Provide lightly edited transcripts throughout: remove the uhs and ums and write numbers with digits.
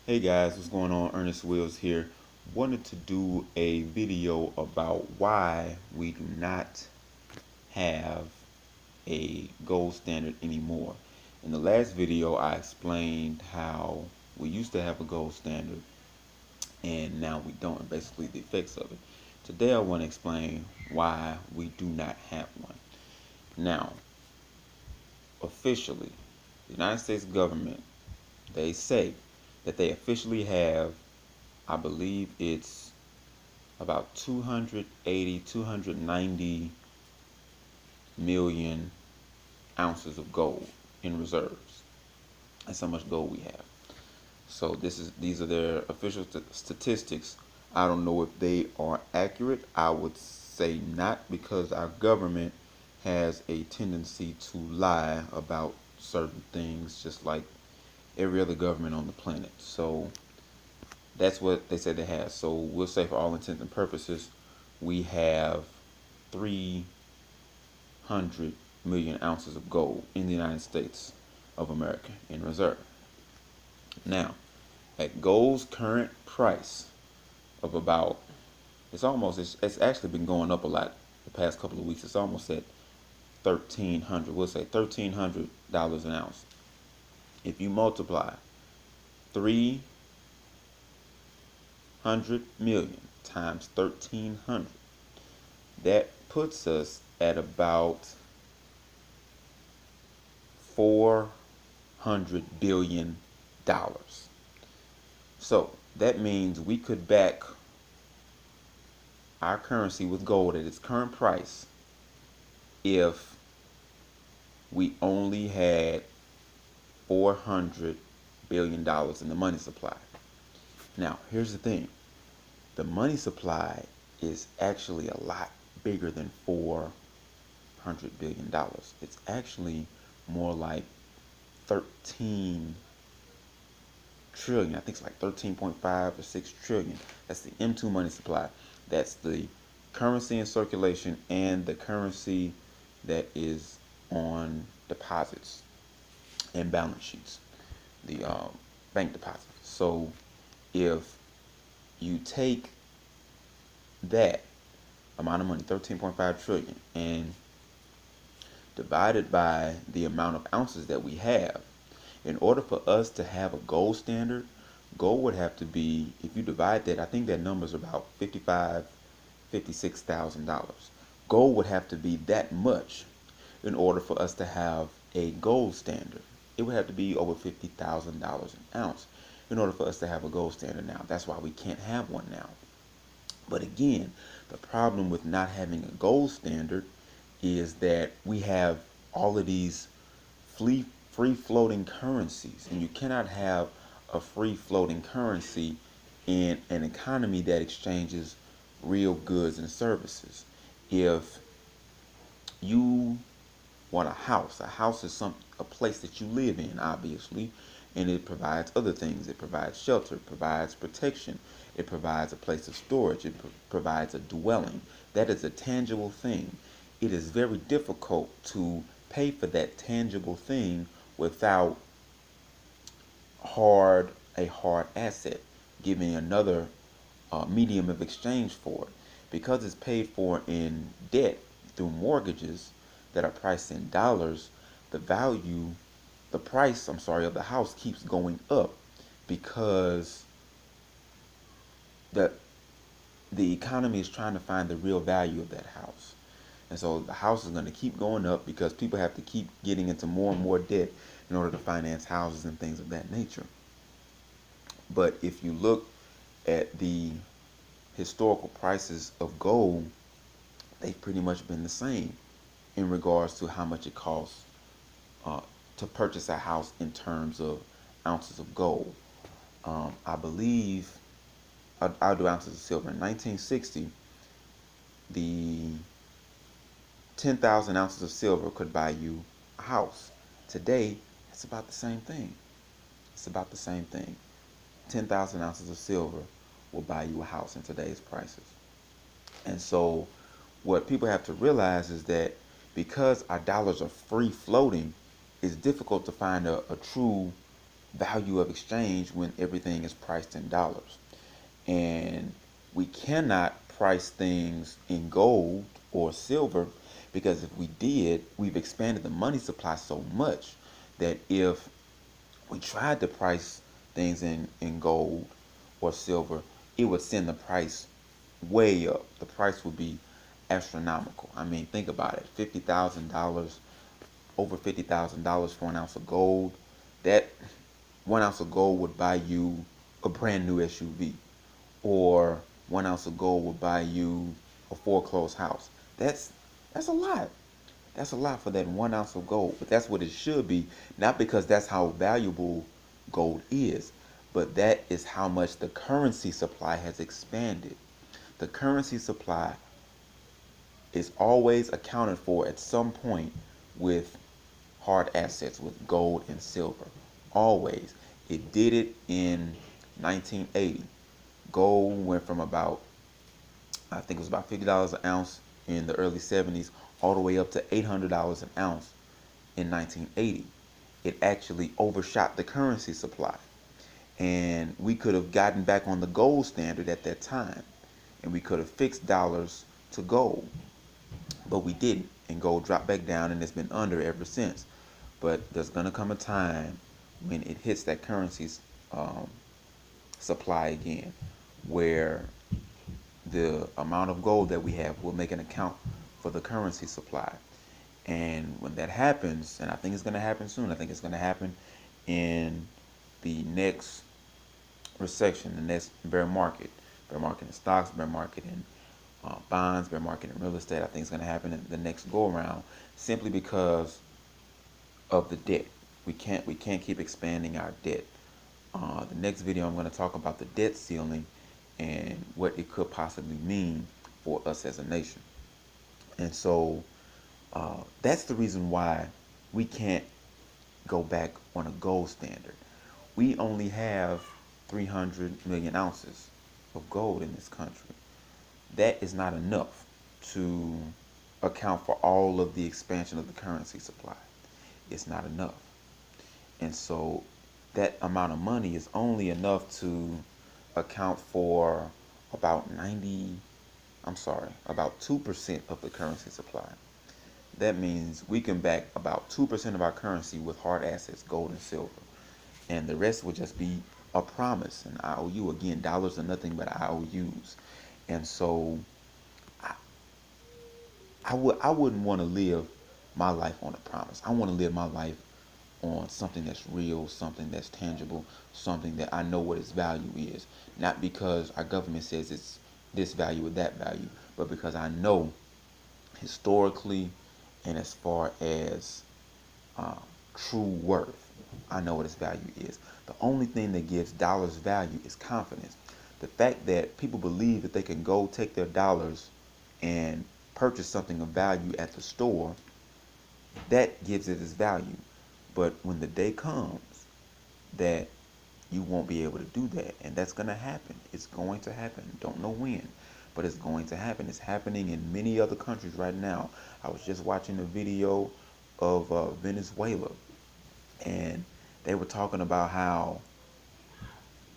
Hey guys, what's going on? Ernest Wills here. Wanted to do a video about why we do not have a gold standard anymore. In the last video, I explained how we used to have a gold standard and now we don't, and basically the effects of it. Today, I want to explain why we do not have one. Now, officially, the United States government, they say that they officially have, I believe it's about 280, 290 million ounces of gold in reserves. That's how much gold we have. So these are their official statistics. I don't know if they are accurate. I would say not, because our government has a tendency to lie about certain things, just like every other government on the planet. So that's what they said they have. So we'll say, for all intents and purposes, we have 300 million ounces of gold in the United States of America in reserve. Now, at gold's current price of about, it's actually been going up a lot the past couple of weeks. It's almost at 1,300. We'll say $1,300 an ounce. If you multiply 300 million times 1,300, that puts us at about $400 billion. So that means we could back our currency with gold at its current price if we only had $400 billion in the money supply. Now, here's the thing. The money supply is actually a lot bigger than $400 billion. It's actually more like 13 trillion. I think it's like 13.5 or 6 trillion. That's the M2 money supply. That's the currency in circulation and the currency that is on deposits and balance sheets, the bank deposits. So if you take that amount of money, 13.5 trillion, and divide it by the amount of ounces that we have, in order for us to have a gold standard, gold would have to be, if you divide that, I think that number is about $56,000. Gold would have to be that much in order for us to have a gold standard. It would have to be over $50,000 an ounce in order for us to have a gold standard now. That's why we can't have one now. But again, the problem with not having a gold standard is that we have all of these free floating currencies, and you cannot have a free floating currency in an economy that exchanges real goods and services. If you want a house is a place that you live in, obviously, and it provides other things. It provides shelter, it provides protection, it provides a place of storage, it provides a dwelling. That is a tangible thing. It is very difficult to pay for that tangible thing without a hard asset, giving another medium of exchange for it. Because it's paid for in debt through mortgages that are priced in dollars, the price, of the house keeps going up, because the economy is trying to find the real value of that house. And so the house is going to keep going up because people have to keep getting into more and more debt in order to finance houses and things of that nature. But if you look at the historical prices of gold, they've pretty much been the same in regards to how much it costs to purchase a house in terms of ounces of gold. I believe I'll do ounces of silver. In 1960, the 10,000 ounces of silver could buy you a house. Today, it's about the same thing. It's about the same thing. 10,000 ounces of silver will buy you a house in today's prices. And so what people have to realize is that because our dollars are free floating, it's difficult to find a true value of exchange when everything is priced in dollars. And we cannot price things in gold or silver, because if we did, we've expanded the money supply so much that if we tried to price things in gold or silver, it would send the price way up. The price would be astronomical. I mean, think about it. $50,000, over $50,000 for an ounce of gold. That 1 ounce of gold would buy you a brand new SUV, or 1 ounce of gold would buy you a foreclosed house. That's a lot. That's a lot for that 1 ounce of gold. But that's what it should be, not because that's how valuable gold is, but that is how much the currency supply has expanded. The currency supply is always accounted for at some point with hard assets, with gold and silver. Always. It did it in 1980. Gold went from about, I think it was about $50 an ounce in the early 70s, all the way up to $800 an ounce in 1980. It actually overshot the currency supply. And we could have gotten back on the gold standard at that time. And we could have fixed dollars to gold. But we didn't. And gold dropped back down, and it's been under ever since. But there's going to come a time when it hits that currency's supply again, where the amount of gold that we have will make an account for the currency supply. And when that happens, and I think it's going to happen soon, I think it's going to happen in the next recession, the next bear market in stocks, bear market in bonds, bear market in real estate. I think it's going to happen in the next go around, simply because of the debt. We can't keep expanding our debt. The next video, I'm going to talk about the debt ceiling and what it could possibly mean for us as a nation. And so that's the reason why we can't go back on a gold standard. We only have 300 million ounces of gold in this country. That is not enough to account for all of the expansion of the currency supply. It's not enough. And so that amount of money is only enough to account for about about 2% of the currency supply. That means we can back about 2% of our currency with hard assets, gold and silver. And the rest would just be a promise, an IOU. Again, dollars are nothing but IOUs. And so I wouldn't want to live my life on a promise. I want to live my life on something that's real, something that's tangible, something that I know what its value is. Not because our government says it's this value or that value, but because I know historically and as far as true worth, I know what its value is. The only thing that gives dollars value is confidence. The fact that people believe that they can go take their dollars and purchase something of value at the store, that gives it its value. But when the day comes that you won't be able to do that, and that's going to happen. It's going to happen. Don't know when, but it's going to happen. It's happening in many other countries right now. I was just watching a video of Venezuela, and they were talking about how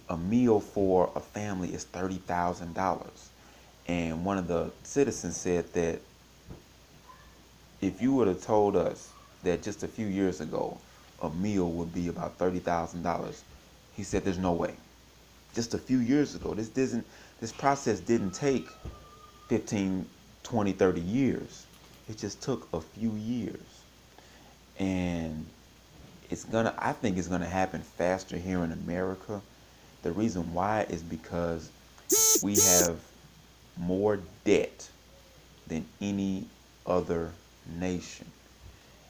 a meal for a family is $30,000. And one of the citizens said that if you would have told us that just a few years ago a meal would be about $30,000, he said there's no way. Just a few years ago, this process didn't take 15, 20, 30 years. It just took a few years. And I think it's gonna happen faster here in America. The reason why is because we have more debt than any other nation.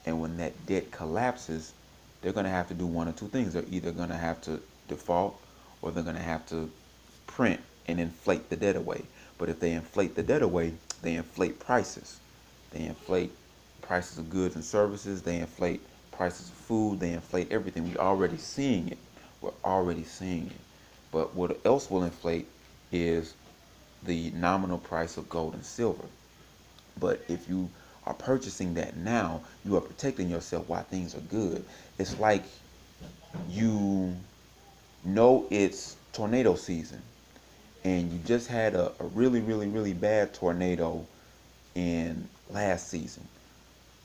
And when that debt collapses, they're going to have to do one or two things. They're either going to have to default, or they're going to have to print and inflate the debt away. But if they inflate the debt away, they inflate prices. They inflate prices of goods and services. They inflate prices of food. They inflate everything. We're already seeing it. We're already seeing it. But what else will inflate is the nominal price of gold and silver. But if you are purchasing that now, you are protecting yourself while things are good. It's like you know it's tornado season, and you just had a really, really, really bad tornado in last season,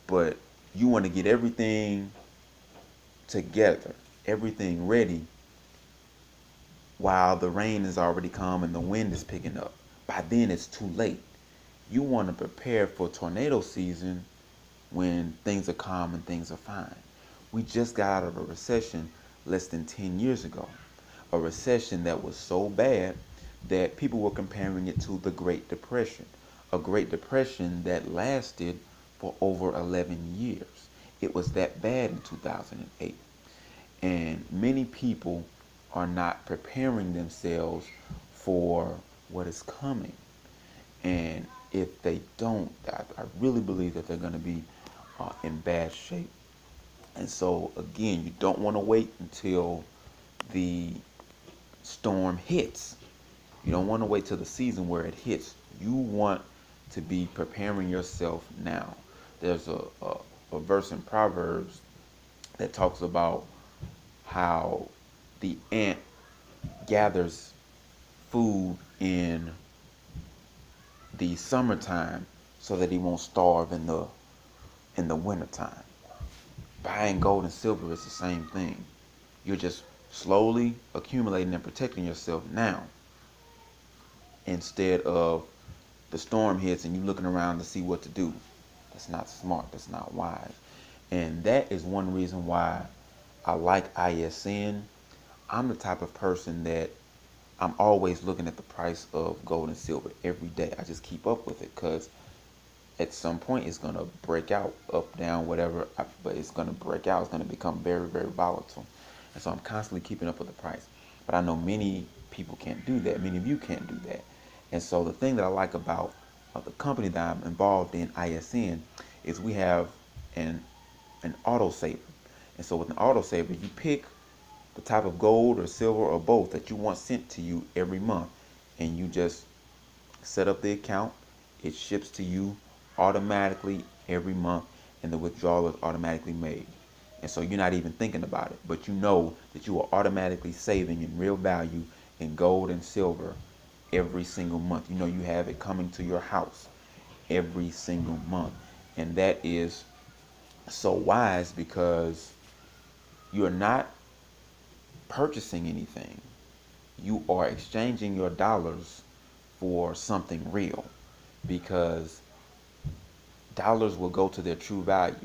but you want to get everything together, everything ready while the rain is already come and the wind is picking up. By then it's too late. You want to prepare for tornado season when things are calm and things are fine. We just got out of a recession less than 10 years ago. A recession that was so bad that people were comparing it to the Great Depression. A Great Depression that lasted for over 11 years. It was that bad in 2008. And many people are not preparing themselves for what is coming. And if they don't, I really believe that they're going to be in bad shape. And so, again, you don't want to wait until the storm hits. You don't want to wait till the season where it hits. You want to be preparing yourself now. There's a verse in Proverbs that talks about how the ant gathers food in the summertime so that he won't starve in the wintertime. Buying gold and silver is the same thing. You're just slowly accumulating and protecting yourself now instead of the storm hits and you looking around to see what to do. That's not smart. That's not wise. And that is one reason why I like ISN. I'm the type of person that I'm always looking at the price of gold and silver every day. I just keep up with it because at some point it's going to break out, up, down, whatever, but it's going to break out. It's going to become very, very volatile. And so I'm constantly keeping up with the price. But I know many people can't do that. Many of you can't do that. And so the thing that I like about the company that I'm involved in, ISN, is we have an auto saver. And so with an auto saver, you pick the type of gold or silver or both that you want sent to you every month. And you just set up the account. It ships to you automatically every month, and the withdrawal is automatically made. And so you're not even thinking about it, but you know that you are automatically saving in real value in gold and silver every single month. You know you have it coming to your house every single month. And that is so wise because you're not purchasing anything. You are exchanging your dollars for something real because dollars will go to their true value,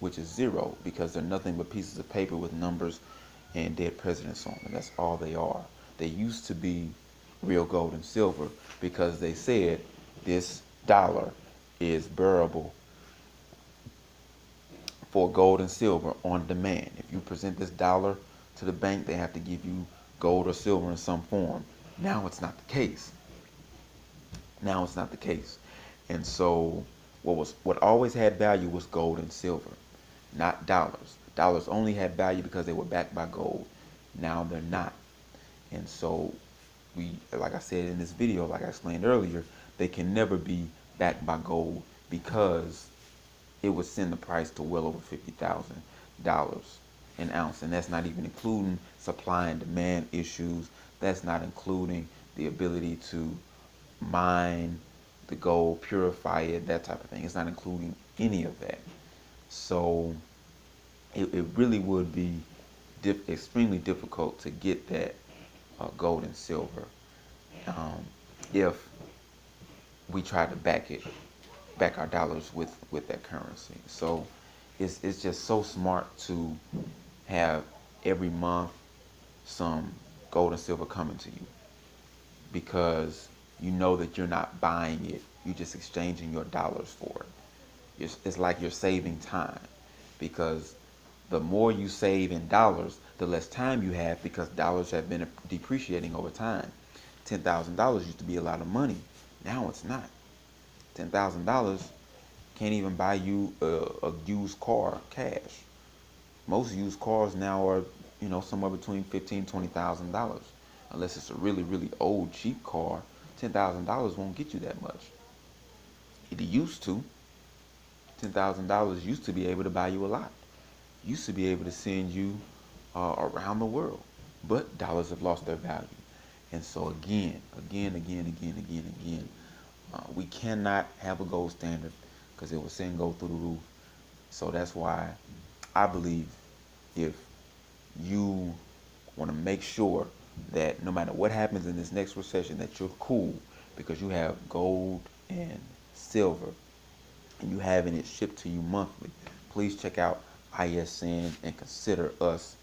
which is zero, because they're nothing but pieces of paper with numbers and dead presidents on them. That's all they are. They used to be real gold and silver because they said this dollar is bearable for gold and silver on demand. If you present this dollar to the bank, they have to give you gold or silver in some form. Now it's not the case. Now it's not the case. And so what always had value was gold and silver, not dollars. Dollars only had value because they were backed by gold. Now they're not. And so like I said in this video, like I explained earlier, they can never be backed by gold because it would send the price to well over $50,000 an ounce. And that's not even including supply and demand issues. That's not including the ability to mine the gold, purify it, that type of thing. It's not including any of that. So it really would be extremely difficult to get that gold and silver if we try to back our dollars with that currency. So it's just so smart to have every month some gold and silver coming to you because you know that you're not buying it. You're just exchanging your dollars for it. It's like you're saving time because the more you save in dollars, the less time you have because dollars have been depreciating over time. $10,000 used to be a lot of money. Now it's not. $10,000 can't even buy you a used car cash. Most used cars now are, somewhere between $15,000 to $20,000. Unless it's a really, really old, cheap car, $10,000 won't get you that much. It used to. $10,000 used to be able to buy you a lot. Used to be able to send you around the world, but dollars have lost their value. And so again, we cannot have a gold standard because it will send gold through the roof. So that's why I believe if you want to make sure that no matter what happens in this next recession, that you're cool because you have gold and silver and you having it shipped to you monthly, please check out ISN and consider us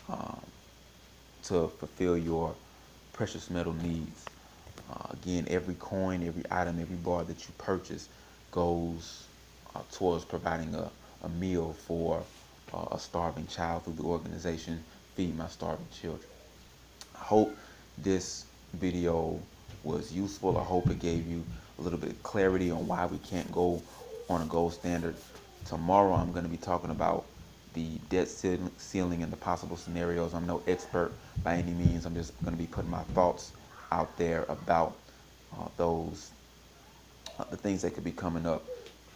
um, to fulfill your precious metal needs. Again, every coin, every item, every bar that you purchase goes towards providing a meal for a starving child through the organization Feed My Starving Children. I hope this video was useful. I hope it gave you a little bit of clarity on why we can't go on a gold standard. Tomorrow I'm going to be talking about the debt ceiling and the possible scenarios. I'm no expert by any means. I'm just going to be putting my thoughts out there about those the things that could be coming up.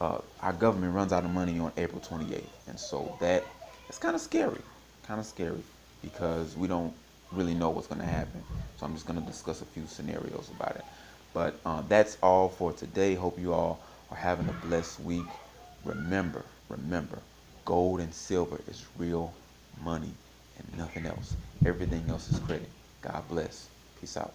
Our government runs out of money on April 28th, and so that is kind of scary because we don't really know what's going to happen. So I'm just going to discuss a few scenarios about it. But that's all for today. Hope you all are having a blessed week. Remember, gold and silver is real money and nothing else. Everything else is credit. God bless. Peace out.